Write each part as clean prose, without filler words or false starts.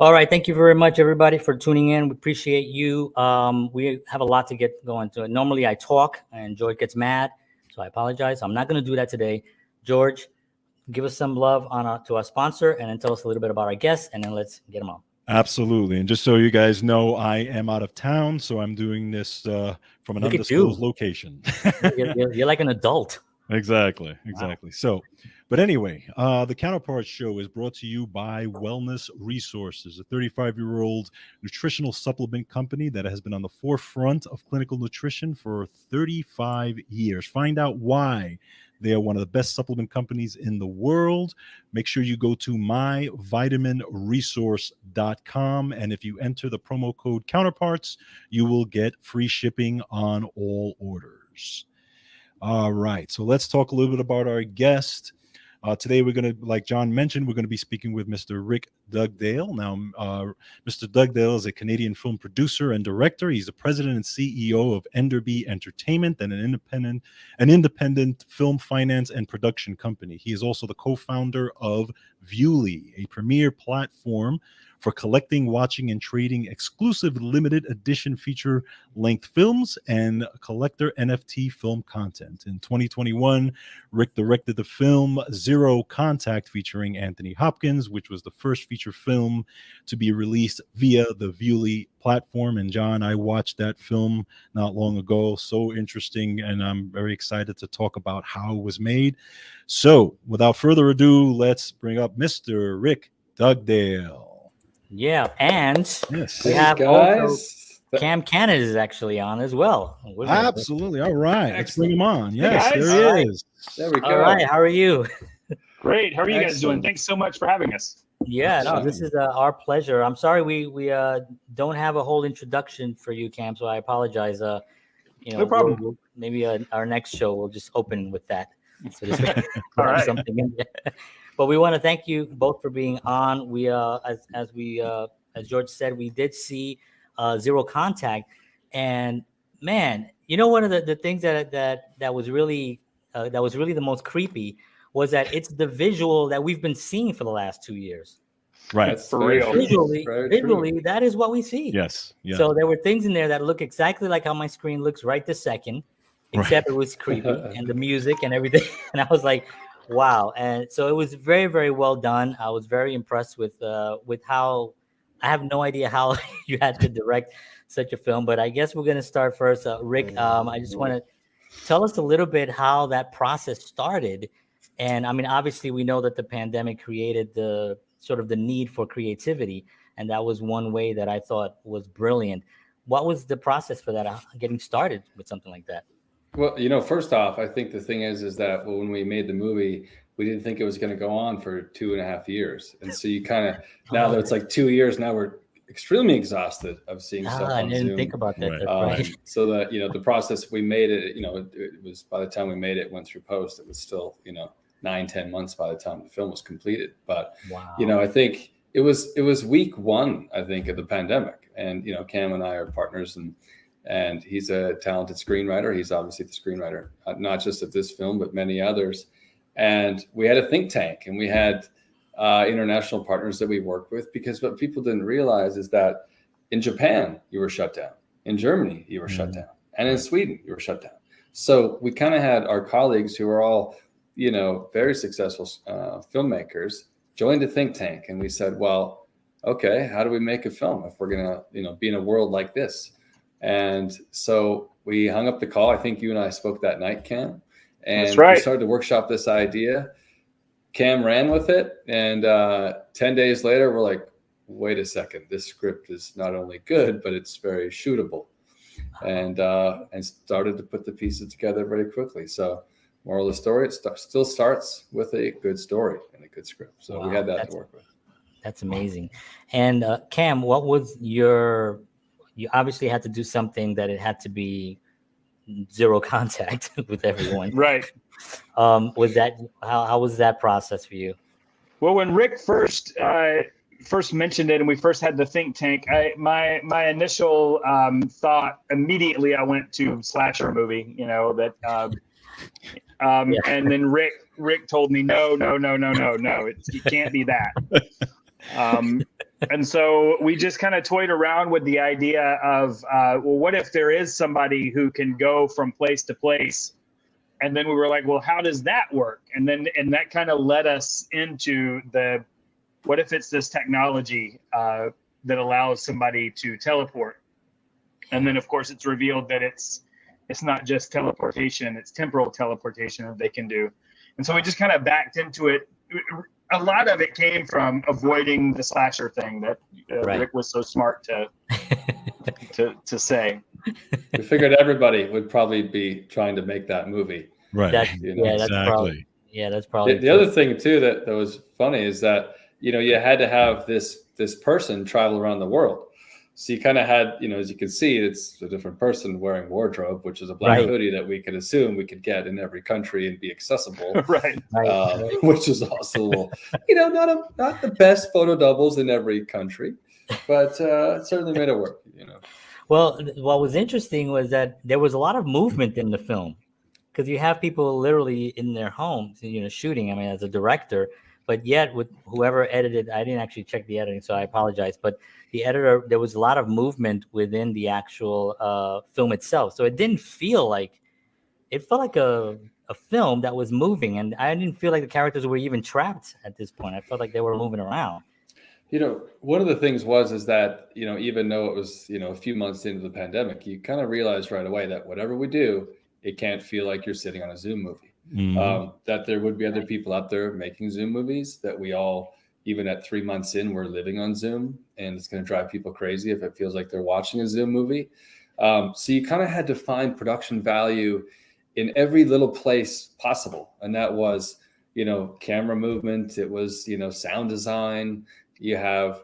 All right. Thank you very much, everybody, for tuning in. We appreciate you. We have a lot to get going to. Normally, I talk and George gets mad, so I apologize. I'm not going to do that today. George, give us some love to our sponsor, and then tell us a little bit about our guests, and then let's get them on. Absolutely. And just so you guys know, I am out of town, so I'm doing this from an undisclosed location. You're like an adult. Exactly. Wow. So, but anyway, the Counterparts show is brought to you by Wellness Resources, a 35-year-old nutritional supplement company that has been on the forefront of clinical nutrition for 35 years. Find out why they are one of the best supplement companies in the world. Make sure you go to myvitaminresource.com. And if you enter the promo code Counterparts, you will get free shipping on all orders. All right. So let's talk a little bit about our guest. Today, we're going to, like John mentioned, we're going to be speaking with Mr. Rick Dugdale. Now, Mr. Dugdale is a Canadian film producer and director. He's the president and CEO of Enderby Entertainment and an independent film finance and production company. He is also the co-founder of Viewly, a premier platform for collecting, watching, and trading exclusive limited edition feature-length films and collector NFT film content. In 2021, Rick directed the film Zero Contact featuring Anthony Hopkins, which was the first feature film to be released via the Viewly platform. And John, I watched that film not long ago. So interesting, and I'm very excited to talk about how it was made. So without further ado, let's bring up Mr. Rick Dugdale. Yeah, and yes. We have also Cam Cannon is actually on as well. Absolutely. All right. Let's bring him on. Yes, hey there he is. There we go. All right. How are you? Great. How are you guys doing? Thanks so much for having us. Yeah, no, this is our pleasure. I'm sorry we don't have a whole introduction for you, Cam, so I apologize. No problem. Maybe our next show will just open with that. So just all right. Something in there. But we want to thank you both for being on. We as George said, we did see Zero Contact, and man, you know, one of the things that was really the most creepy was that it's the visual that we've been seeing for the last 2 years. Right. That's for real. Visually, that is what we see. Yes. Yeah. So there were things in there that look exactly like how my screen looks right this second, except It was creepy and the music and everything. And I was like, wow. And so it was very, very well done. I was very impressed with how, I have no idea how you had to direct such a film, but I guess we're going to start first. Rick, I just want to tell us a little bit how that process started. And I mean, obviously we know that the pandemic created the sort of the need for creativity. And that was one way that I thought was brilliant. What was the process for that, getting started with something like that? Well, you know, first off, I think the thing is that when we made the movie, we didn't think it was going to go on for 2.5 years. And so you kind of, now that it's like 2 years, now we're extremely exhausted of seeing stuff on I didn't Zoom. think about that. Right. So that, you know, the process, we made it, you know, it was, by the time we made it, went through post, it was still, you know, 9-10 months by the time the film was completed. But, you know, I think it was week one, I think, of the pandemic. And, you know, Cam and I are partners, and he's a talented screenwriter. He's obviously the screenwriter, not just of this film, but many others. And we had a think tank, and we had international partners that we worked with, because what people didn't realize is that in Japan, you were shut down. In Germany, you were shut down. And in Sweden, you were shut down. So we kind of had our colleagues who are all, you know, very successful filmmakers joined a think tank. And we said, well, okay, how do we make a film if we're going to, you know, be in a world like this? And so we hung up the call. I think you and I spoke that night, Cam. And That's right. We started to workshop this idea. Cam ran with it. And 10 days later, we're like, wait a second, this script is not only good, but it's very shootable. And started to put the pieces together very quickly. So moral of the story, it still starts with a good story and a good script. So we had that to work with. That's amazing. And Cam, what was you obviously had to do something that it had to be zero contact with everyone. Right. Was that, how was that process for you? Well, when Rick first mentioned it and we first had the think tank, my initial thought immediately, I went to slasher movie, you know, that and then Rick told me, no, it can't be that. And so we just kind of toyed around with the idea of, well, what if there is somebody who can go from place to place? And then we were like, well, how does that work? And that kind of led us into what if it's this technology that allows somebody to teleport? And then, of course, it's revealed that it's not just teleportation, it's temporal teleportation that they can do. And so we just kind of backed into it. A lot of it came from avoiding the slasher thing that Rick was so smart to say. We figured everybody would probably be trying to make that movie. Right. Exactly. That's probably the other thing too that was funny is that, you had to have this person travel around the world. So you kind of had, as you can see, it's a different person wearing wardrobe, which is a black hoodie that we could assume we could get in every country and be accessible. Which is also a little, not the best photo doubles in every country, but it certainly made it work, Well, what was interesting was that there was a lot of movement in the film, because you have people literally in their homes, shooting. I mean, as a director, but yet with whoever edited, I didn't actually check the editing, so I apologize. But the editor, there was a lot of movement within the actual film itself. So it didn't feel like, it felt like a film that was moving. And I didn't feel like the characters were even trapped at this point. I felt like they were moving around. One of the things is that, even though it was, a few months into the pandemic, you kind of realized right away that whatever we do, it can't feel like you're sitting on a Zoom movie. That there would be other people out there making Zoom movies, that we all, even at 3 months in, we're living on Zoom, and it's going to drive people crazy if it feels like they're watching a Zoom movie. So you kind of had to find production value in every little place possible. And that was, camera movement. It was, sound design. You have,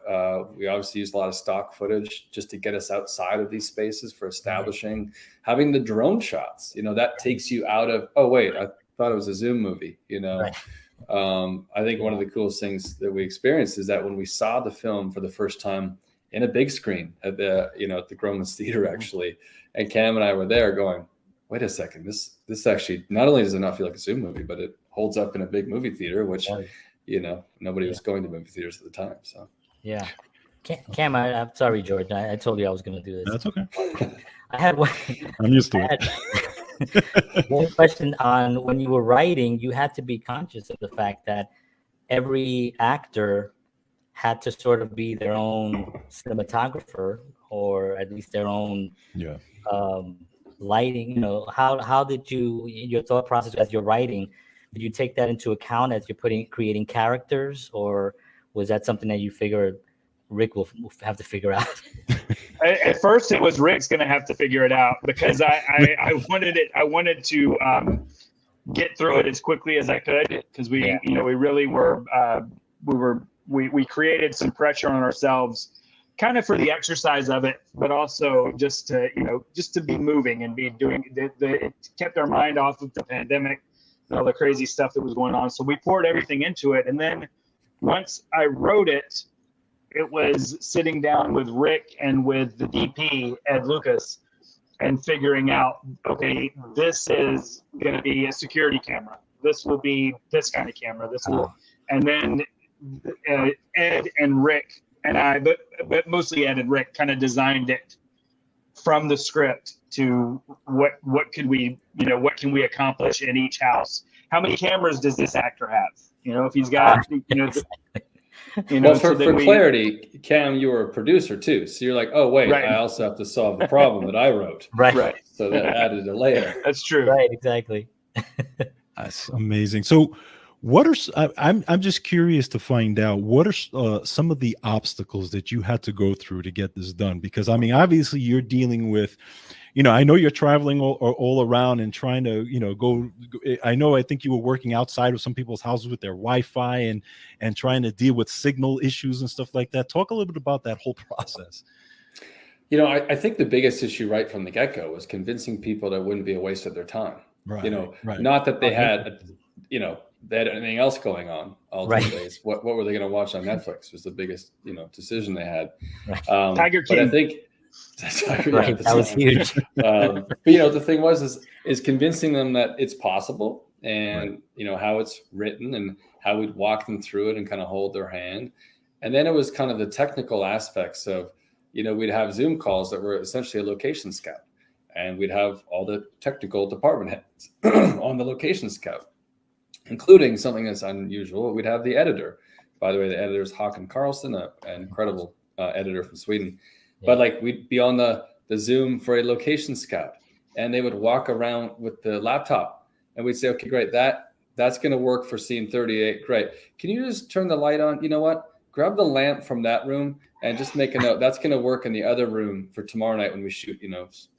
we obviously used a lot of stock footage just to get us outside of these spaces for establishing, having the drone shots, that takes you out of, oh, wait, I thought it was a Zoom movie, I think one of the coolest things that we experienced is that when we saw the film for the first time in a big screen at the, at the Gromans Theater, actually, and Cam and I were there going, wait a second, this actually, not only does it not feel like a Zoom movie, but it holds up in a big movie theater, which, nobody was going to movie theaters at the time. So, yeah. Cam, I'm sorry, George. I told you I was going to do this. That's okay. I had one. I'm used to it. One question on when you were writing, you had to be conscious of the fact that every actor had to sort of be their own cinematographer, or at least their own lighting. How did your thought process as you're writing, did you take that into account as you're creating characters, or was that something that you figured Rick will have to figure out? At first, it was Rick's going to have to figure it out, because I wanted to get through it as quickly as I could, because we really were we created some pressure on ourselves, kind of for the exercise of it, but also just to be moving and be doing. It kept our mind off of the pandemic and all the crazy stuff that was going on. So we poured everything into it, and then once I wrote it, it was sitting down with Rick and with the DP, Ed Lucas, and figuring out, okay, this is going to be a security camera. This will be this kind of camera. And then Ed and Rick and I, but mostly Ed and Rick, kind of designed it from the script to what can we accomplish in each house? How many cameras does this actor have? If he's got, for clarity, Cam, you were a producer too, so you're like, oh wait, I also have to solve the problem that I wrote. Right. So that added a layer. That's true. Right. Exactly. That's amazing. So, I'm just curious to find out what are some of the obstacles that you had to go through to get this done? Because I mean, obviously, you're dealing with. I know you're traveling all around and trying to, go. I think you were working outside of some people's houses with their Wi-Fi and trying to deal with signal issues and stuff like that. Talk a little bit about that whole process. I think the biggest issue right from the get-go was convincing people that it wouldn't be a waste of their time. Right. Not that they had, they had anything else going on all these days. What were they going to watch on Netflix was the biggest, decision they had. Tiger King. But I think. That was huge. But the thing is convincing them that it's possible, and how it's written and how we'd walk them through it and kind of hold their hand. And then it was kind of the technical aspects of, we'd have Zoom calls that were essentially a location scout, and we'd have all the technical department heads on the location scout, including something that's unusual. We'd have the editor. By the way, the editor is Håkan Karlsson, an incredible editor from Sweden. Yeah. But like, we'd be on the Zoom for a location scout, and they would walk around with the laptop, and we'd say, okay, great, that's going to work for scene 38. Great. Can you just turn the light on? You know what? Grab the lamp from that room and just make a note. That's going to work in the other room for tomorrow night when we shoot,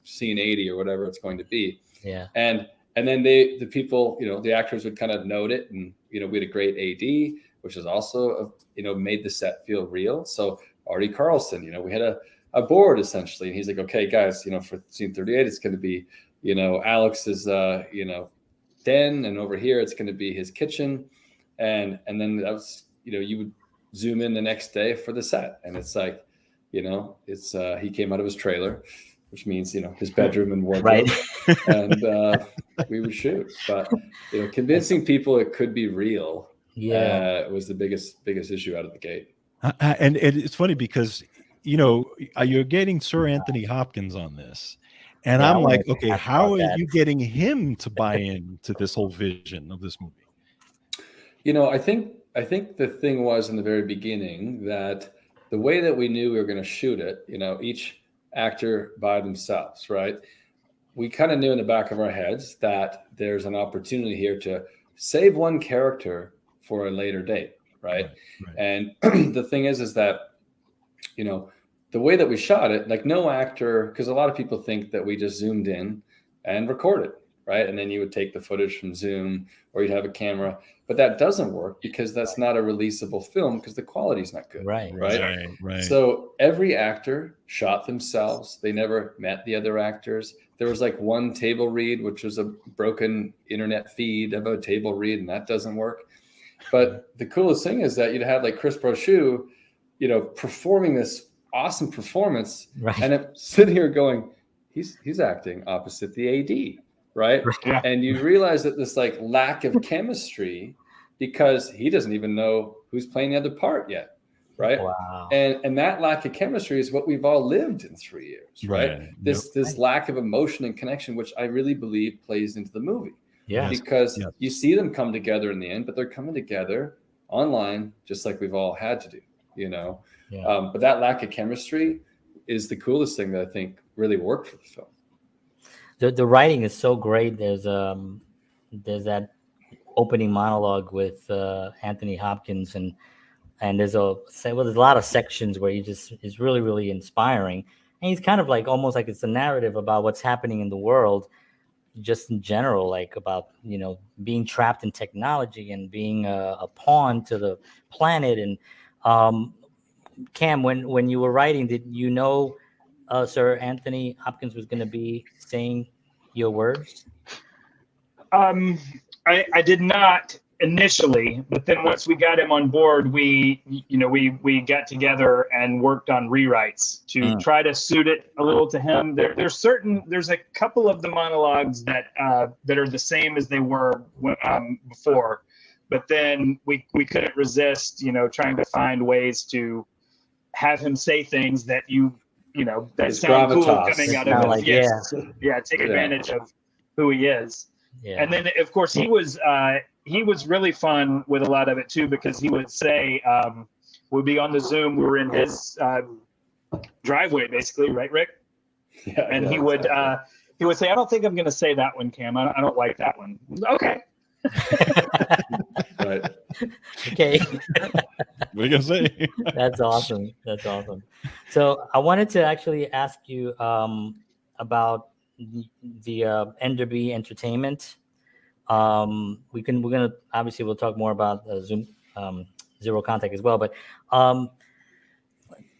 scene 80 or whatever it's going to be. Yeah. And then the people, the actors would kind of note it. And, we had a great AD, which is also, made the set feel real. So Artie Carlson, we had a board essentially. And he's like, okay, guys, for scene 38, it's going to be, Alex's, den. And over here, it's going to be his kitchen. And then that was, you would zoom in the next day for the set, and it's like, it's he came out of his trailer, which means his bedroom and wardrobe, right. And we would shoot. But convincing people it could be real, was the biggest issue out of the gate. And it's funny because you're getting Sir Anthony Hopkins on this, and I'm like, okay, how are you getting him to buy into this whole vision of this movie? I think the thing was in the very beginning that the way that we knew we were going to shoot it, each actor by themselves, right? We kind of knew in the back of our heads that there's an opportunity here to save one character for a later date, right? And the thing is that, the way that we shot it, like no actor, because a lot of people think that we just zoomed in and recorded, right? And then you would take the footage from Zoom, or you'd have a camera. But that doesn't work because that's not a releasable film because the quality is not good. Right. So every actor shot themselves. They never met the other actors. There was like one table read, which was a broken internet feed of a table read, and that doesn't work. But the coolest thing is that you'd have like Chris Brochu, performing this awesome performance. Right. And I'm sitting here going, he's acting opposite the AD. Right. Yeah. And you realize that this like lack of chemistry because he doesn't even know who's playing the other part yet. Right. Wow. And that lack of chemistry is what we've all lived in 3 years. Right. This lack of emotion and connection, which I really believe plays into the movie. Yeah. Because you see them come together in the end, but they're coming together online, just like we've all had to do, Yeah. But that lack of chemistry is the coolest thing that I think really worked for the film. The writing is so great. There's that opening monologue with Anthony Hopkins, and there's a lot of sections where he just is really, really inspiring. And he's kind of like almost like it's a narrative about what's happening in the world, just in general, like about being trapped in technology and being a pawn to the planet. And Cam, when you were writing, did you know Sir Anthony Hopkins was going to be saying your words? I did not initially, but then once we got him on board, we got together and worked on rewrites to try to suit it a little to him. There's a couple of the monologues that are the same as they were before, but then we couldn't resist, trying to find ways to have him say things that that sound cool coming out of like, it. Take advantage of who he is. Yeah. And then of course he was really fun with a lot of it too, because he would say, we'd be on the Zoom, we were in his driveway basically, right, Rick? Yeah. And he would say, I don't think I'm gonna say that one, Cam. I don't like that one. Okay. Right. Okay. What are you gonna say? That's awesome. So I wanted to actually ask you about the Enderby Entertainment. We're gonna obviously we'll talk more about Zoom Zero Contact as well. But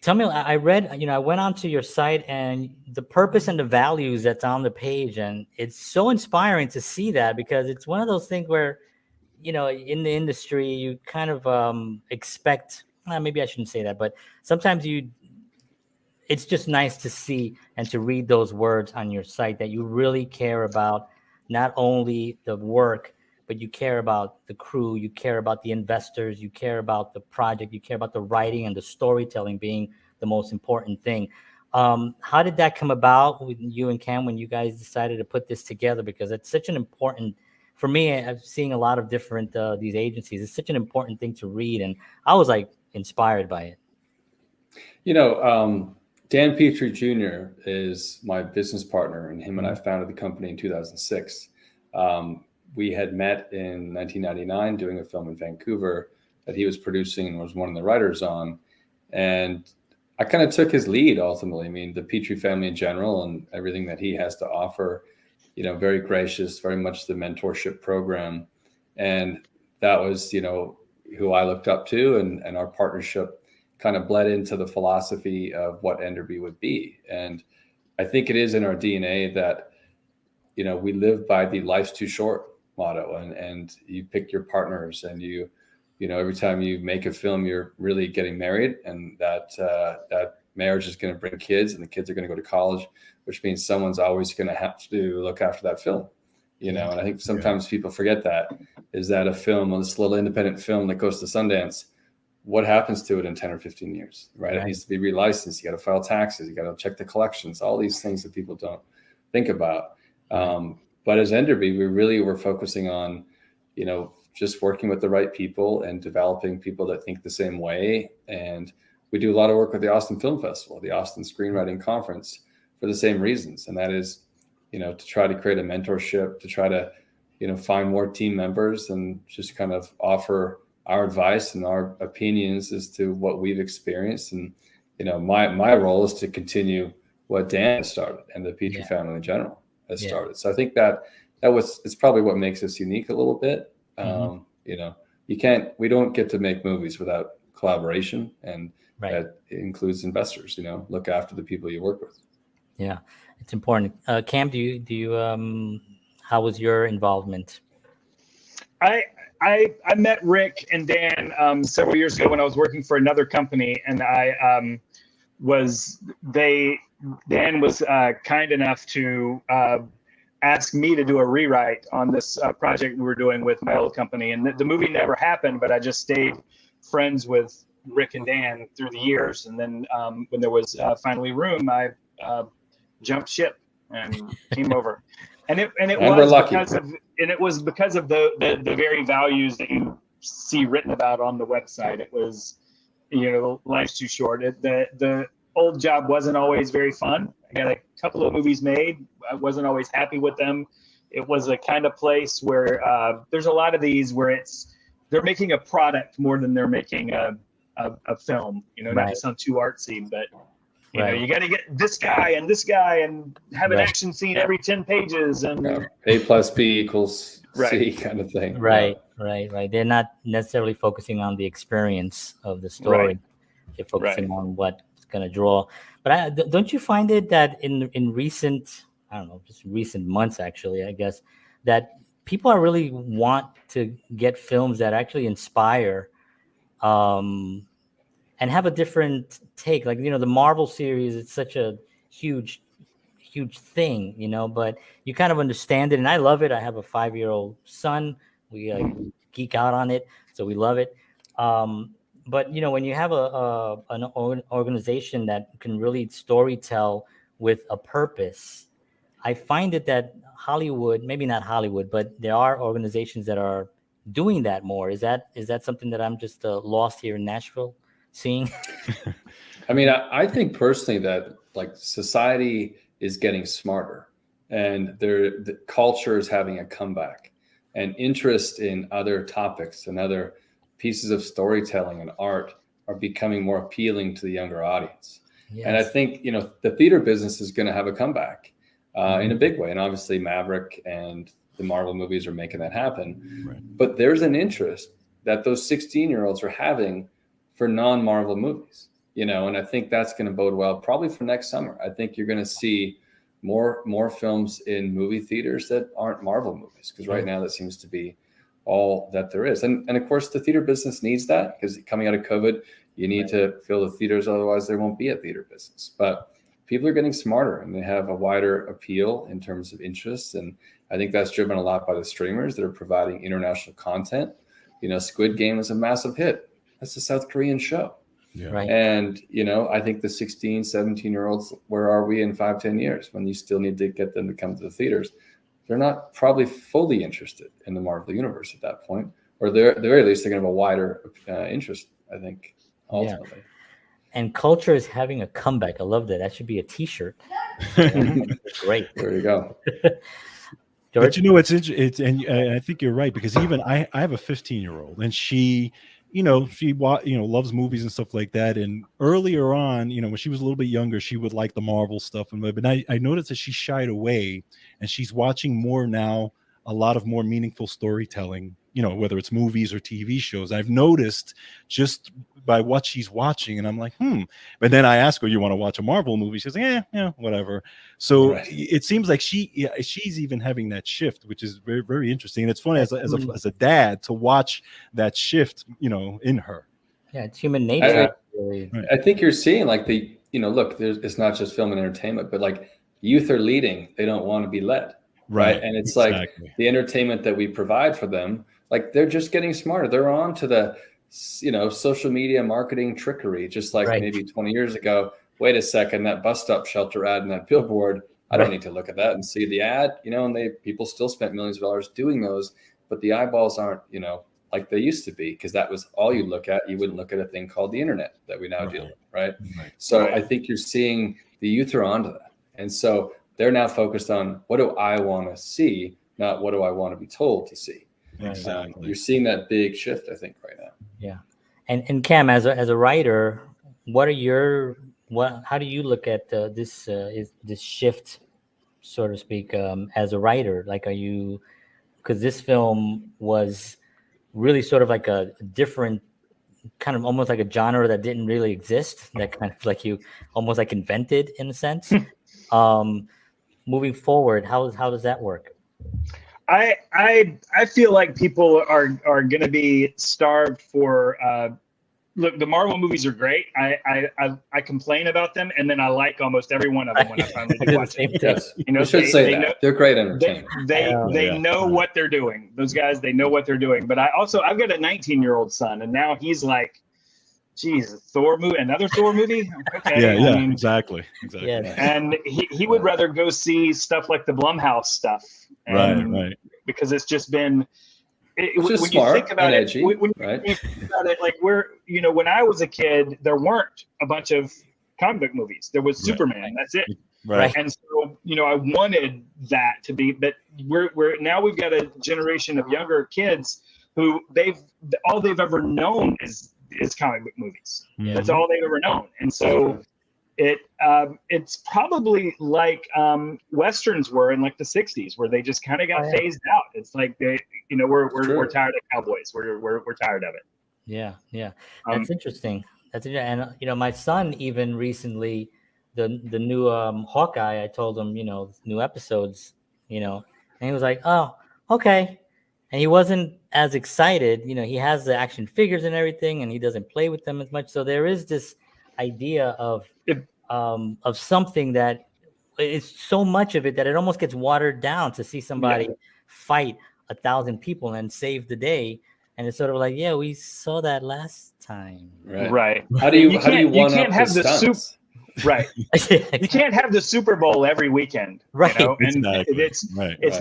tell me, I read, I went onto your site and the purpose and the values that's on the page, and it's so inspiring to see that, because it's one of those things where, in the industry, you kind of expect, maybe I shouldn't say that, but sometimes it's just nice to see and to read those words on your site that you really care about not only the work, but you care about the crew, you care about the investors, you care about the project, you care about the writing and the storytelling being the most important thing. How did that come about with you and Cam when you guys decided to put this together? Because it's such an important, for me, I'm seeing a lot of different these agencies. It's such an important thing to read, and I was like inspired by it. You know, Dan Petrie Jr. is my business partner, and him and I founded the company in 2006. We had met in 1999 doing a film in Vancouver that he was producing and was one of the writers on. And I kind of took his lead ultimately. I mean, the Petrie family in general and everything that he has to offer, you know, very gracious, very much the mentorship program. And that was, you know, who I looked up to, and our partnership kind of bled into the philosophy of what Enderby would be. And I think it is in our DNA that, you know, we live by the life's too short motto, and you pick your partners, and you know, every time you make a film, you're really getting married, and that marriage is going to bring kids, and the kids are going to go to college, which means someone's always going to have to look after that film, you know. And I think sometimes people forget that, is that a film, this little independent film that goes to Sundance, what happens to it in 10 or 15 years, right? It needs to be relicensed. You got to file taxes. You got to check the collections, all these things that people don't think about. But as Enderby, we really were focusing on, you know, just working with the right people and developing people that think the same way. And we do a lot of work with the Austin Film Festival, the Austin Screenwriting Conference, for the same reasons. And that is, you know, to try to create a mentorship, to try to, you know, find more team members and just kind of offer our advice and our opinions as to what we've experienced. And, you know, my role is to continue what Dan has started and the Petrie family in general has started. So I think it's probably what makes us unique a little bit. You know, we don't get to make movies without collaboration, and that includes investors, you know, look after the people you work with. Yeah, it's important. Cam, do you how was your involvement? I met Rick and Dan several years ago when I was working for another company, and Dan was kind enough to ask me to do a rewrite on this project we were doing with my old company. And the movie never happened, but I just stayed friends with Rick and Dan through the years. And then when there was finally room, I jumped ship and came over. And it was because of the very values that you see written about on the website. It was, you know, life's too short. The old job wasn't always very fun. I got a couple of movies made. I wasn't always happy with them. It was a kind of place where there's a lot of these where they're making a product more than they're making a film. You know, not to sound too artsy, but you know, you got to get this guy and have an action scene every 10 pages and A plus B equals C kind of thing. Right. They're not necessarily focusing on the experience of the story. They're focusing on what's going to draw. But don't you find it that in recent, I don't know, just recent months, actually, I guess, that people are really want to get films that actually inspire and have a different take. Like, you know, the Marvel series, it's such a huge thing, you know, but you kind of understand it. And I love it. I have a 5-year-old son. We geek out on it. So we love it. But, you know, when you have an organization that can really storytell with a purpose, I find it that Hollywood, maybe not Hollywood, but there are organizations that are doing that more. Is that something that I'm just lost here in Nashville seeing? I mean, I think personally that like society is getting smarter, and the culture is having a comeback, and interest in other topics and other pieces of storytelling and art are becoming more appealing to the younger audience. Yes. And I think, you know, the theater business is going to have a comeback in a big way. And obviously Maverick and the Marvel movies are making that happen. Right. But there's an interest that those 16-year-olds are having for non-Marvel movies, you know, and I think that's going to bode well probably for next summer. I think you're going to see more films in movie theaters that aren't Marvel movies, because right now that seems to be all that there is. And of course the theater business needs that, because coming out of COVID, you need to fill the theaters, otherwise there won't be a theater business. But people are getting smarter and they have a wider appeal in terms of interests. And I think that's driven a lot by the streamers that are providing international content. Squid Game is a massive hit. That's a South Korean show. Yeah. Right. And, I think the 16, 17-year-olds, where are we in 5-10 years when you still need to get them to come to the theaters? They're not probably fully interested in the Marvel Universe at that point, or at the very least, they're going to have a wider interest, I think, ultimately. Yeah. And culture is having a comeback. I love that. That should be a T-shirt. Great. There you go. But and I think you're right, because even I have a 15-year-old, and she loves movies and stuff like that. And earlier on, when she was a little bit younger, she would like the Marvel stuff. But I noticed that she shied away, and she's watching more now, a lot of more meaningful storytelling, whether it's movies or TV shows. I've noticed just by what she's watching, and I'm like, But then I ask her, you want to watch a Marvel movie? She's like, yeah, whatever. So It seems like she's even having that shift, which is very, very interesting. And it's funny as a dad to watch that shift, in her. Yeah, it's human nature. I think you're seeing look, it's not just film and entertainment, but like youth are leading. They don't want to be led. Right. And it's like the entertainment that we provide for them, like they're just getting smarter. They're on to the, social media marketing trickery, just like maybe 20 years ago. Wait a second, that bus stop shelter ad and that billboard, I don't need to look at that and see the ad, and people still spent millions of dollars doing those, but the eyeballs aren't, like they used to be, because that was all you look at. You wouldn't look at a thing called the internet that we now deal with. Right. So I think you're seeing the youth are onto that. And so they're now focused on, what do I want to see, not what do I want to be told to see. Exactly. You're seeing that big shift, I think, right now. Yeah. And Cam, as a writer, how do you look at this shift, so to speak, as a writer? Like, because this film was really sort of like a different kind of, almost like a genre that didn't really exist, that kind of like you almost like invented in a sense. Moving forward, how does that work? I feel like people are going to be starved for. Look, the Marvel movies are great. I complain about them, and then I like almost every one of them when I finally do watch them. Yes, you should say that. They're great entertainment. They know what they're doing. Those guys, they know what they're doing. But I've got a 19-year-old son, and now he's like, geez, Thor movie, another Thor movie? Okay. Yeah, exactly. Yeah. And he would rather go see stuff like the Blumhouse stuff. Right. Because it's just been, when you think about it, like when I was a kid, there weren't a bunch of comic book movies. There was Superman. That's it. Right. And so, I wanted that to be, but we've got a generation of younger kids who all they've ever known is comic book movies. Yeah. That's all they've ever known. And so it's probably like Westerns were in like the 60s, where they just kind of got phased out. It's like we're tired of cowboys. We're tired of it. Yeah. That's interesting. And my son even recently, the new Hawkeye, I told him, new episodes, and he was like, oh, okay. And he wasn't as excited. He has the action figures and everything, and he doesn't play with them as much. So there is this idea of something that it's so much of it that it almost gets watered down to see somebody fight 1,000 people and save the day. And it's sort of like, yeah, we saw that last time. Right. How do you can't have the soup? Right. You can't have the Super Bowl every weekend. Right. And it's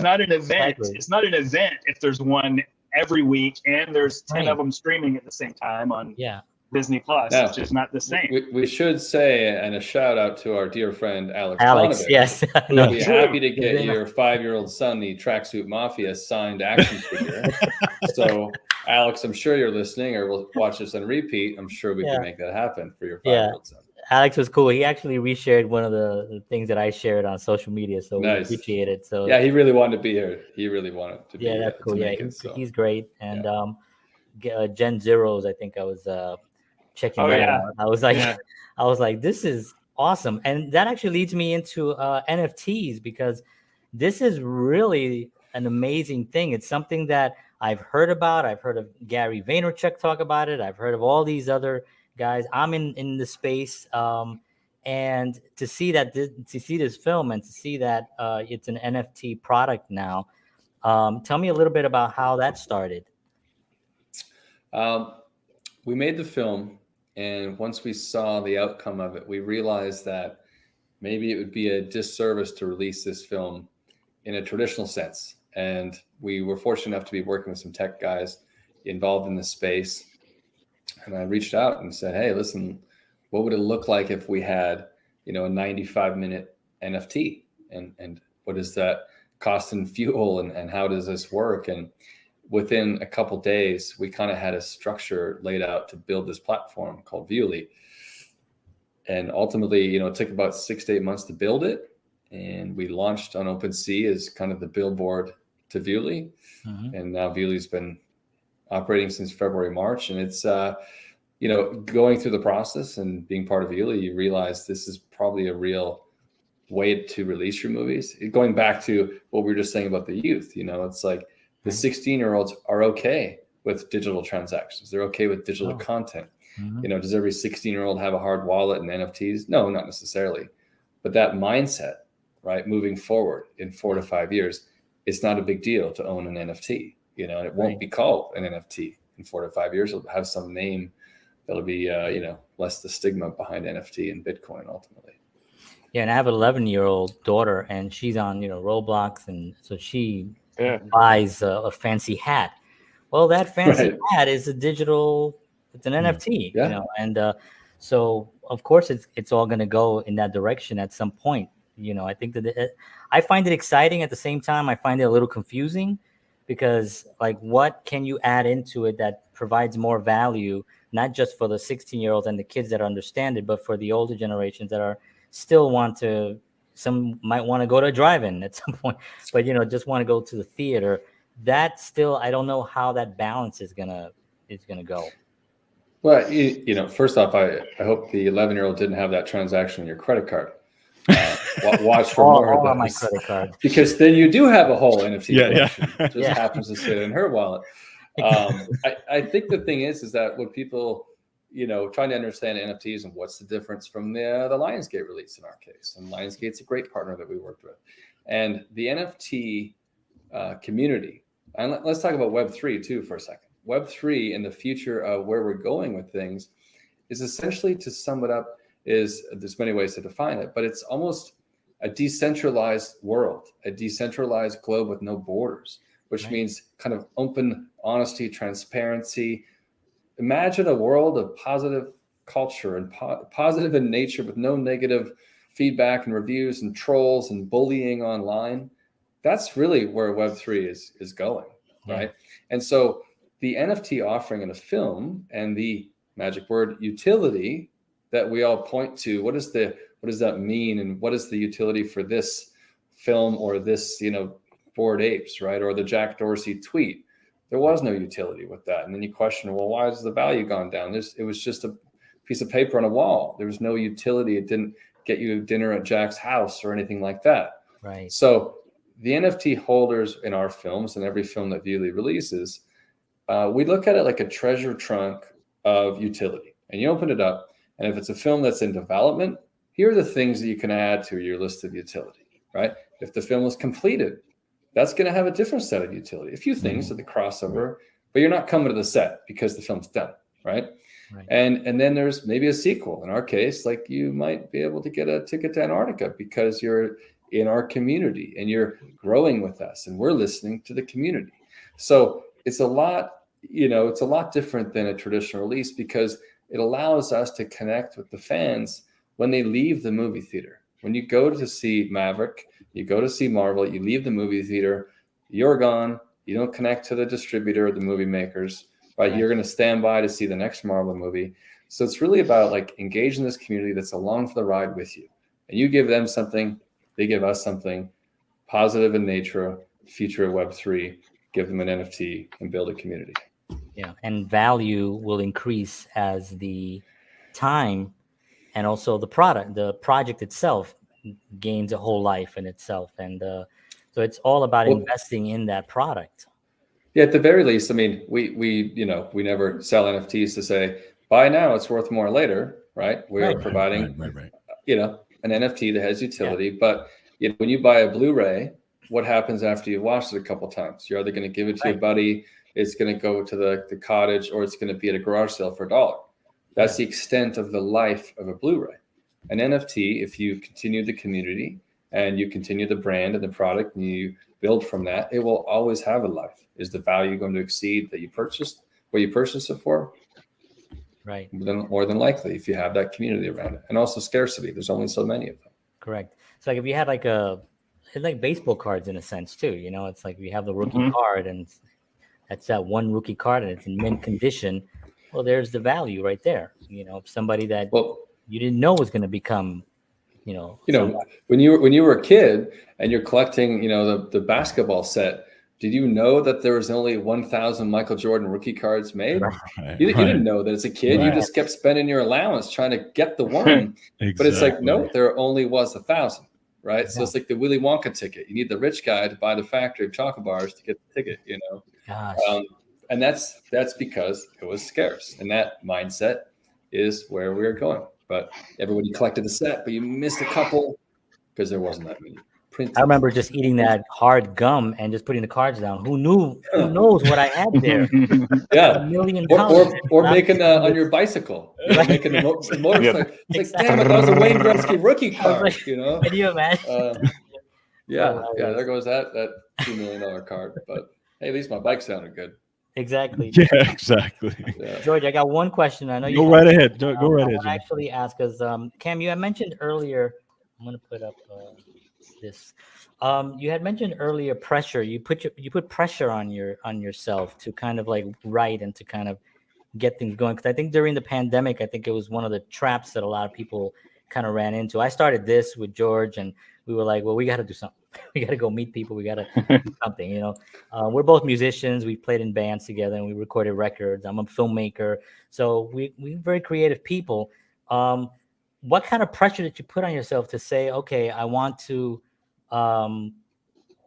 not an event. Exactly. It's not an event if there's one every week and there's 10 of them streaming at the same time on Disney Plus. It's just not the same. We should say, and a shout out to our dear friend Aleks Alex, Paunovic. yes. We'll be happy to get your 5-year-old son the Tracksuit Mafia signed action figure. So, Alex, I'm sure you're listening, or we'll watch this on repeat. I'm sure we can make that happen for your 5-year-old son. Alex was cool. He actually reshared one of the things that I shared on social media, so nice. We appreciate it. So yeah, he really wanted to be here. He really wanted to be here. Yeah, that's cool. He's great. And Gen Zeros, I think I was checking that out. I was like, this is awesome. And that actually leads me into NFTs, because this is really an amazing thing. It's something that I've heard about. I've heard of Gary Vaynerchuk talk about it. I've heard of all these other guys. I'm in the space, And to see this film and to see that it's an NFT product now, tell me a little bit about how that started. We made the film, and once we saw the outcome of it, we realized that maybe it would be a disservice to release this film in a traditional sense. And we were fortunate enough to be working with some tech guys involved in this space. And I reached out and said, hey, listen, what would it look like if we had, a 95-minute NFT? And what does that cost in fuel? And how does this work? And within a couple of days, we kind of had a structure laid out to build this platform called Viewly. And ultimately, it took about 6 to 8 months to build it. And we launched on OpenSea as kind of the billboard to Viewly. Mm-hmm. And now Viewly's been operating since February, March. And it's, going through the process and being part of Viewly, you realize this is probably a real way to release your movies. Going back to what we were just saying about the youth, it's like, the 16-year-olds are okay with digital transactions. They're okay with digital content. Mm-hmm. Does every 16-year-old have a hard wallet and NFTs? No, not necessarily. But that mindset, right, moving forward in 4 to 5 years, it's not a big deal to own an NFT. And it won't be called an NFT in 4 to 5 years. It'll have some name that'll be, less the stigma behind NFT and Bitcoin ultimately. Yeah, and I have an 11-year-old daughter, and she's on, Roblox, and so she buys a fancy hat. Well, that fancy hat is it's an NFT, and so of course it's all going to go in that direction at some point. I think that I find it exciting. At the same time, I find it a little confusing because, like, what can you add into it that provides more value, not just for the 16-year-olds and the kids that understand it, but for the older generations that are still some might want to go to a drive-in at some point, but just want to go to the theater. That still, I don't know how that balance is gonna go. Well, first off, I hope the 11-year-old didn't have that transaction on your credit card. Watch for more of those. On my credit card, because then you do have a whole NFT collection. It just happens to sit in her wallet. I think the thing is that what people, trying to understand NFTs and what's the difference from the Lionsgate release in our case. And Lionsgate's a great partner that we worked with. And the NFT community, and let's talk about Web3 too for a second. Web3 and the future of where we're going with things is essentially, to sum it up, there's many ways to define it, but it's almost a decentralized world, a decentralized globe with no borders, which means kind of open honesty, transparency. Imagine a world of positive culture and positive in nature with no negative feedback and reviews and trolls and bullying online. That's really where Web3 is going, right? And so the NFT offering in a film and the magic word utility that we all point to, what does that mean? And what is the utility for this film or this, Bored Apes, right? Or the Jack Dorsey tweet? There was no utility with that. And then you question, well, why has the value gone down? It was just a piece of paper on a wall. There was no utility. It didn't get you dinner at Jack's house or anything like that. Right. So the NFT holders in our films and every film that Viewly releases, we look at it like a treasure trunk of utility. And you open it up, and if it's a film that's in development, here are the things that you can add to your list of utility, right? If the film is completed, that's going to have a different set of utility. A few things at the crossover, but you're not coming to the set because the film's done, right? And then there's maybe a sequel. In our case, like, you might be able to get a ticket to Antarctica because you're in our community and you're growing with us and we're listening to the community. So it's a lot different than a traditional release because it allows us to connect with the fans when they leave the movie theater. When you go to see Maverick, you go to see Marvel, you leave the movie theater, you're gone. You don't connect to the distributor or the movie makers, right? You're going to stand by to see the next Marvel movie. So it's really about, like, engaging this community that's along for the ride with you. And you give them something, they give us something positive in nature, future of Web3, give them an NFT and build a community. Yeah, and value will increase as the time and also the project itself gains a whole life in itself. And so it's all about investing in that product. Yeah, at the very least, I mean, we never sell NFTs to say, buy now, it's worth more later, right? We're providing you know, an NFT that has utility. But you know, when you buy a Blu-ray, what happens after you've watched it a couple times? You're either going to give it to your buddy, it's going to go to the cottage, or it's going to be at a garage sale for $1. That's the extent of the life of a Blu-ray. An NFT, if you continue the community and you continue the brand and the product and you build from that, it will always have a life. Is the value going to exceed that you purchased, what you purchased it for? Right. Then more than likely, if you have that community around it. And also scarcity. There's only so many of them. Correct. It's like if you had it's like baseball cards in a sense too, you know, it's like you have the rookie card and that's that one rookie card and it's in mint condition. Well, there's the value right there. You know, somebody that you didn't know was going to become, you know, when you were a kid and you're collecting, you know, the basketball set, did you know that there was only 1,000 Michael Jordan rookie cards made? Right, you didn't know that as a kid. You just kept spending your allowance trying to get the one. Exactly. But it's like, no, there only was 1,000. Right. So it's like the Willy Wonka ticket. You need the rich guy to buy the factory of chocolate bars to get the ticket, you know. And that's because it was scarce. And that mindset is where we're going. But everybody collected the set, but you missed a couple because there wasn't that many. I remember just eating that hard gum and just putting the cards down. Who knew? Who knows what I had there? Yeah, $1 million. Or making on your bicycle, making the motorcycle. It's like, damn it, that was a Wayne Gretzky rookie card. Like, you know? Can you imagine? Yeah. There goes that $2 million card. But hey, at least my bike sounded good. Exactly. Yeah, exactly. Yeah. George, I got one question. I know you go right ahead. Go right ahead. I actually ask because Cam, you had mentioned earlier. I'm going to put up this. You had mentioned earlier pressure. You put pressure on yourself to kind of like write and to kind of get things going. Because I think during the pandemic, I think it was one of the traps that a lot of people kind of ran into. I started this with George, and we were like, well, we got to do something. We got to go meet people. We got to do something. You know, we're both musicians. We played in bands together, and we recorded records. I'm a filmmaker, so we're very creative people. What kind of pressure did you put on yourself to say, okay, I want to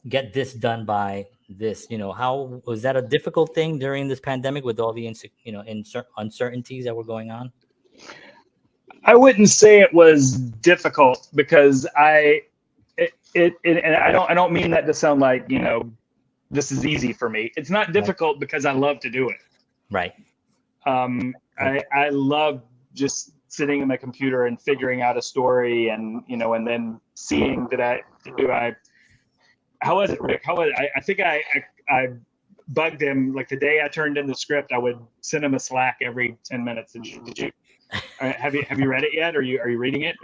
get this done by this? You know, how was that a difficult thing during this pandemic with all the uncertainties that were going on? I wouldn't say it was difficult because and I don't mean that to sound like, you know, this is easy for me. It's not difficult because I love to do it. Right. I love just sitting in my computer and figuring out a story and, you know, and then seeing that how was it, Rick? I think I bugged him like the day I turned in the script. I would send him a Slack every 10 minutes. Did you have you read it yet? Are you reading it?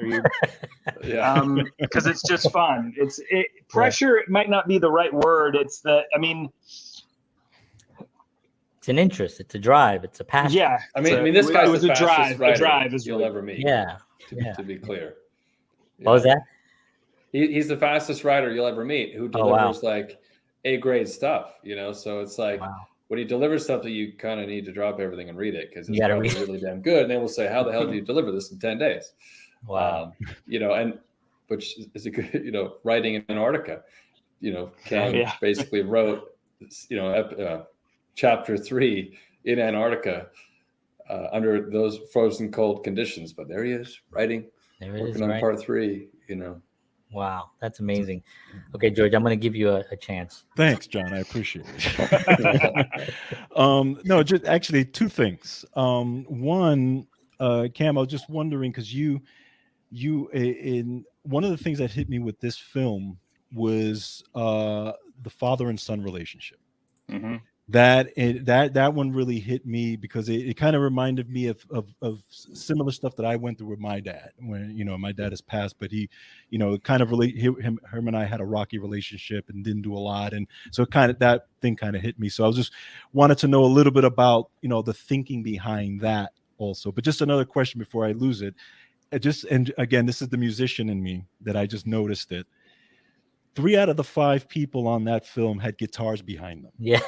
Yeah. Because it's just fun. Pressure might not be the right word. It's an interest. It's a drive. It's a passion. Yeah. I mean, this guy was a drive. A drive is you'll ever meet. Yeah. To be clear. What was that? He's the fastest writer you'll ever meet who delivers like A-grade stuff, you know? So it's like when he delivers something, you kind of need to drop everything and read it because it's probably really damn good. And they will say, how the hell do you deliver this in 10 days? Wow. You know, and which is a good, you know, writing in Antarctica, you know, Cam basically wrote, you know, chapter 3 in Antarctica under those frozen cold conditions. But there he is writing, working on part 3, you know. Wow, that's amazing. Okay, George, I'm going to give you a chance. Thanks, John. I appreciate it. No, just actually 2 things. One, Cam, I was just wondering because you in one of the things that hit me with this film was the father and son relationship. Mm-hmm. That one really hit me because it kind of reminded me of similar stuff that I went through with my dad when, you know, my dad has passed, but he, you know, kind of him and I had a rocky relationship and didn't do a lot. And so that thing kind of hit me. So I was just wanted to know a little bit about, you know, the thinking behind that also. But just another question before I lose it. And again, this is the musician in me that I just noticed it. 3 out of the 5 people on that film had guitars behind them. Yeah.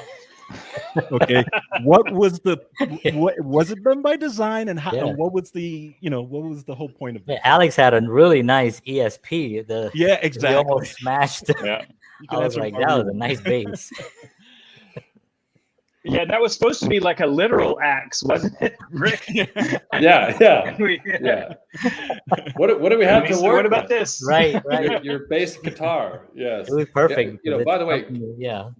Okay. What was it done by design and how, and what was the whole point of it? Yeah, Aleks had a really nice ESP. Exactly. He almost smashed. Yeah. I was like, that was a nice bass. Yeah, that was supposed to be like a literal axe, wasn't it, Rick? Yeah. What do we have to work? What about with? this? Right. Your bass guitar. Yes. It was perfect. Yeah, by the way, yeah.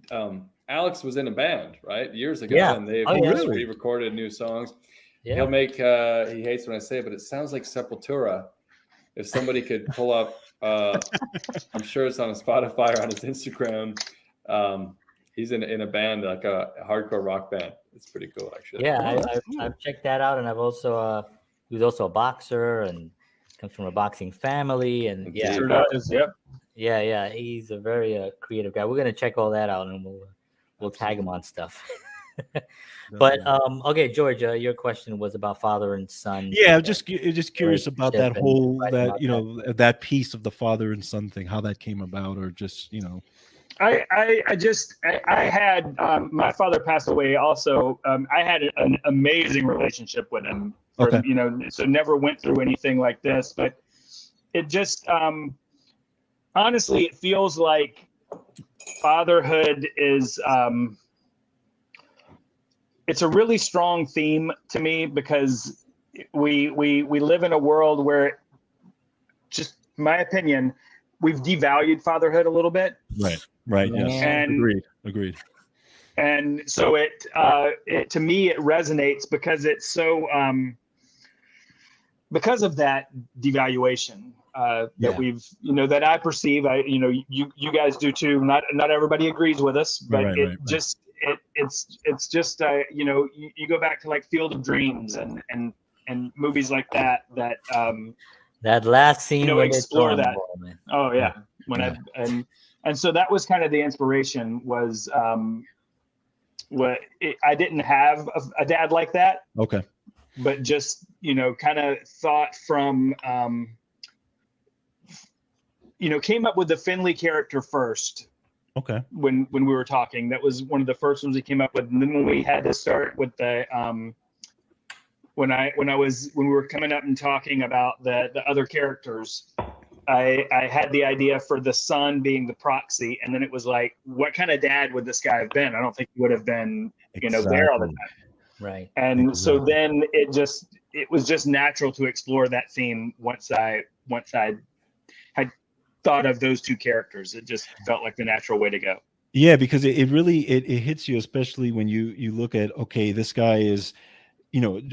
Alex was in a band, right? Years ago. Yeah. And they've really? re-recorded new songs. Yeah. He'll make, he hates when I say it, but it sounds like Sepultura. If somebody could pull up, I'm sure it's on his Spotify or on his Instagram. He's in a band, like a hardcore rock band. It's pretty cool, actually. Yeah, I've checked that out, and I've also he was also a boxer and comes from a boxing family, and yeah, Sure does. Yep. yeah, he's a very creative guy. We're gonna check all that out, and we'll tag him on stuff. But okay, George, your question was about father and son. Yeah, I'm just curious about that whole that piece of the father and son thing, how that came about, or just I had my father passed away also. I had an amazing relationship with him. So never went through anything like this, but it just honestly, it feels like fatherhood is it's a really strong theme to me, because we live in a world where, just my opinion, we've devalued fatherhood a little bit. Right. Yes. And Agreed. And so it to me, it resonates because it's so because of that devaluation that we've, that I perceive. You guys do too. Not everybody agrees with us, but it's just you go back to like Field of Dreams and movies like that that last scene explore that. Oh yeah. And so that was kind of the inspiration, was I didn't have a dad like that. Okay. But just, kind of thought from, came up with the Finley character first. Okay. When we were talking, that was one of the first ones we came up with. And then when we had to start with the, when we were coming up and talking about the other characters, I had the idea for the son being the proxy, and then it was like, what kind of dad would this guy have been? I don't think he would have been, there all the time. Right. And so then it was just natural to explore that theme once I had thought of those two characters. It just felt like the natural way to go. Yeah, because it really hits you, especially when you look at, okay, this guy is,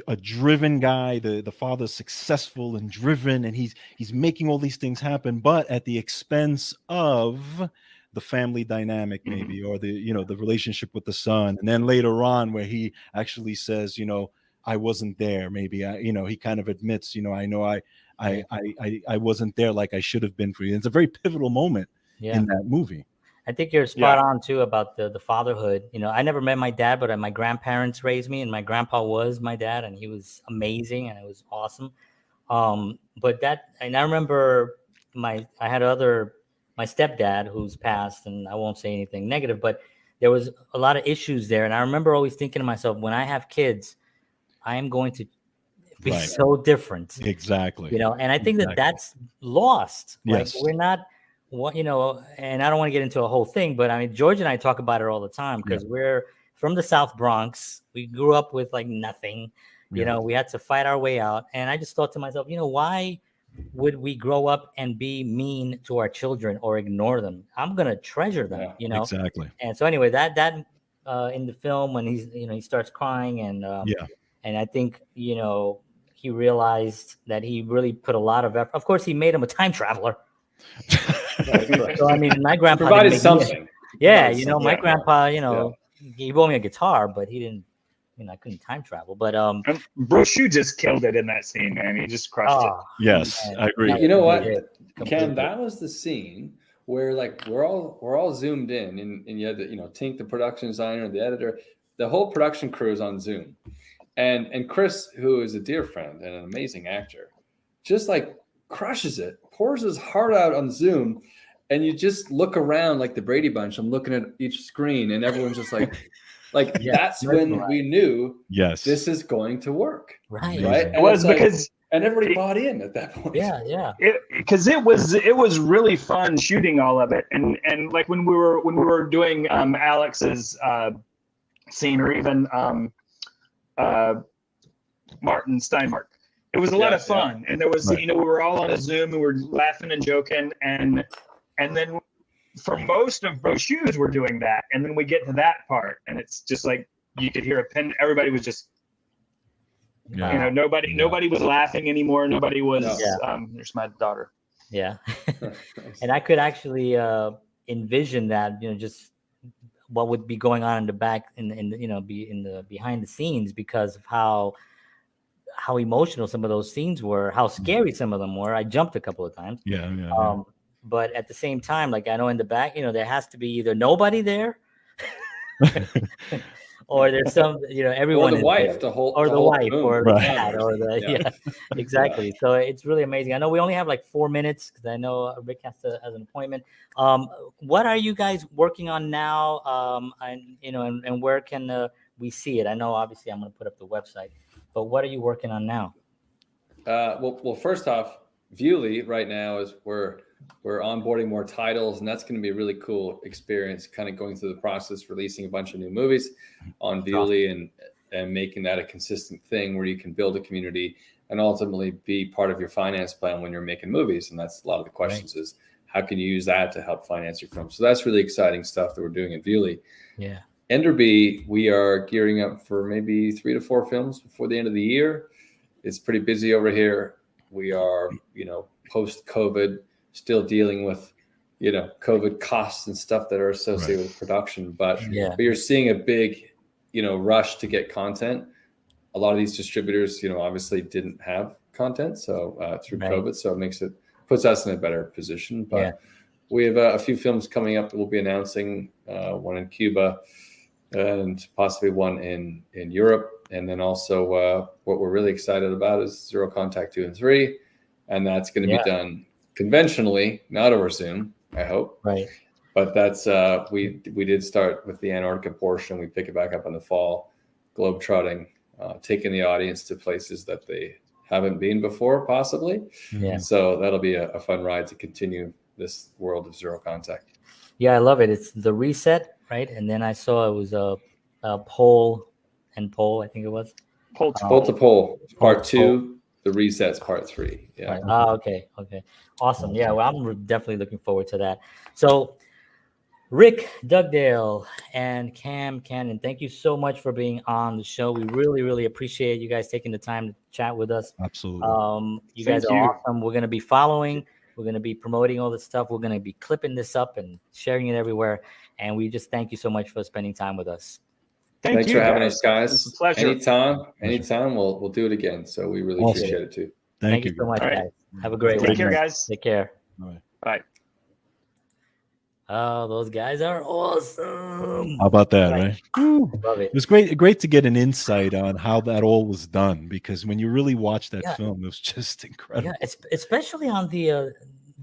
a driven guy. The father's successful and driven, and he's making all these things happen, but at the expense of the family dynamic, maybe, or the relationship with the son. And then later on, where he actually says, I wasn't there. Maybe he kind of admits, I know I wasn't there like I should have been for you. And it's a very pivotal moment in that movie. I think you're spot on too about the fatherhood. I never met my dad, but my grandparents raised me, and my grandpa was my dad, and he was amazing, and it was awesome. And I remember my stepdad, who's passed, and I won't say anything negative, but there was a lot of issues there. And I remember always thinking to myself, when I have kids, I am going to be so different. Exactly. And I think that's lost. Yes. Like, we're not, and I don't want to get into a whole thing, but I mean, George and I talk about it all the time, because we're from the South Bronx. We grew up with like nothing, we had to fight our way out. And I just thought to myself, why would we grow up and be mean to our children or ignore them? I'm going to treasure them, Exactly. And so anyway, that in the film, when he starts crying, and and I think, he realized that he really put a lot of effort. Of course, he made him a time traveler. So I mean, my grandpa provided something. My grandpa, he bought me a guitar, but he didn't. I couldn't time travel. But Bruce, you just killed it in that scene, man. He just crushed it. Yes, I agree. You know what, Ken? That was the scene where like we're all zoomed in, and you had Tink, the production designer, the editor, the whole production crew is on Zoom, and Chris, who is a dear friend and an amazing actor, just like crushes it, pours his heart out on Zoom, and you just look around like the Brady Bunch. I'm looking at each screen, and everyone's just like that's when we knew this is going to work. Right. And it was because and everybody bought in at that point. Yeah. Because it was really fun shooting all of it, and like when we were doing Alex's scene, or even Martin Steinmark. It was a lot of fun, and there was, Right. you know, we were all on a Zoom and we were laughing and joking, and then for most of Bro Shoes, we're doing that, and then we get to that part, and it's just like you could hear a pin. Everybody was just, Yeah. you know, nobody was laughing anymore. Nobody was. There's my daughter. Yeah. And I could actually envision that, you know, just what would be going on in the back, in the, you know, be in the behind the scenes, because of how emotional some of those scenes were, how scary some of them were. I jumped a couple of times. Yeah. But at the same time, like, I know in the back, you know, there has to be either nobody there or there's some, you know, everyone, or the wife, there. the whole, or the wife, room. or the cat, or the Yeah. Exactly. So it's really amazing. I know we only have like 4 minutes because I know Rick has an appointment. What are you guys working on now? And you know, and where can we see it? I know obviously I'm going to put up the website, but what are you working on now? Well, first off, Viewly right now is we're onboarding more titles, and that's going to be a really cool experience, kind of going through the process, releasing a bunch of new movies on Viewly, and making that a consistent thing where you can build a community and ultimately be part of your finance plan when you're making movies. And that's a lot of the questions is how can you use that to help finance your film? So that's really exciting stuff that we're doing at Viewly. Yeah. Enderby, we are gearing up for maybe 3 to 4 films before the end of the year. It's pretty busy over here. We are, you know, post-COVID, still dealing with, you know, COVID costs and stuff that are associated with production. But you're seeing a big, you know, rush to get content. A lot of these distributors, you know, obviously didn't have content, so through COVID, so it puts us in a better position. But we have a few films coming up that we'll be announcing, one in Cuba and possibly one in Europe. And then also what we're really excited about is Zero Contact 2 and 3. And that's going to be done conventionally, not over Zoom, I hope. Right. But that's, we did start with the Antarctica portion. We pick it back up in the fall, globetrotting, taking the audience to places that they haven't been before, possibly. Yeah. So that'll be a fun ride to continue this world of Zero Contact. Yeah, I love it. It's the reset, right? And then I saw it was a pole, I think it was. Pole to pole, part 2. The reset's part 3. Yeah. Right. Okay. Awesome. Yeah. Well, I'm definitely looking forward to that. So, Rick Dugdale and Cam Cannon, thank you so much for being on the show. We really, really appreciate you guys taking the time to chat with us. Absolutely. You guys are awesome. We're going to be following. We're going to be promoting all this stuff. We're going to be clipping this up and sharing it everywhere. And we just thank you so much for spending time with us. Thanks for having us, guys. It's a pleasure. Anytime, we'll do it again. So we really appreciate it too. Thank you so much, guys. Have a great Take care, guys. Take care. Bye. Oh, those guys are awesome. How about that, right? Love it. It was great to get an insight on how that all was done, because when you really watch that film, it was just incredible. Yeah, especially on the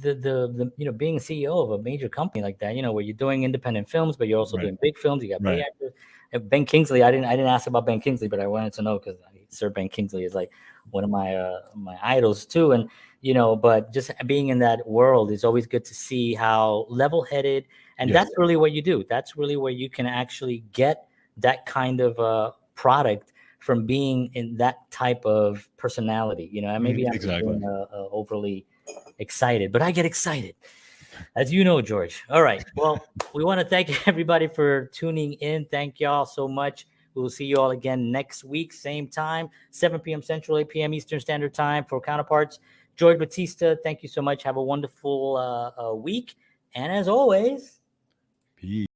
you know, being a CEO of a major company like that, you know, where you're doing independent films, but you're also doing big films. You got big actors. And Ben Kingsley, I didn't ask about Ben Kingsley, but I wanted to know because Sir Ben Kingsley is like one of my my idols too. And you know, but just being in that world is always good to see how level-headed, and that's really what you do. That's really where you can actually get that kind of product from being in that type of personality. You know, and maybe I'm being, overly excited, but I get excited, as you know, George. All right. Well, we want to thank everybody for tuning in. Thank y'all so much. We will see you all again next week, same time, 7 p.m. Central, 8 p.m. Eastern Standard Time for Counterparts. George Batista, thank you so much. Have a wonderful week. And as always, peace.